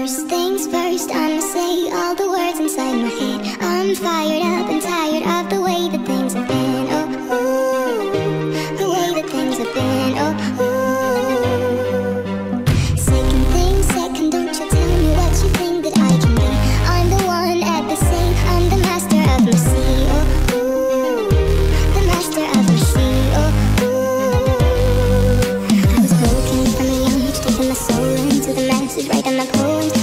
First things first, I'ma say all the words inside my head. I'm fired up and tired of the way that things have been. Oh, ooh, the way that things have been. Oh, ooh. Second thing second, don't you tell me what you think that I can be. I'm the one at the same, I'm the master of my sea. Oh, ooh, the master of my sea. Oh, ooh. I was broken from a young age, taking my soul into the masses, writing my poems.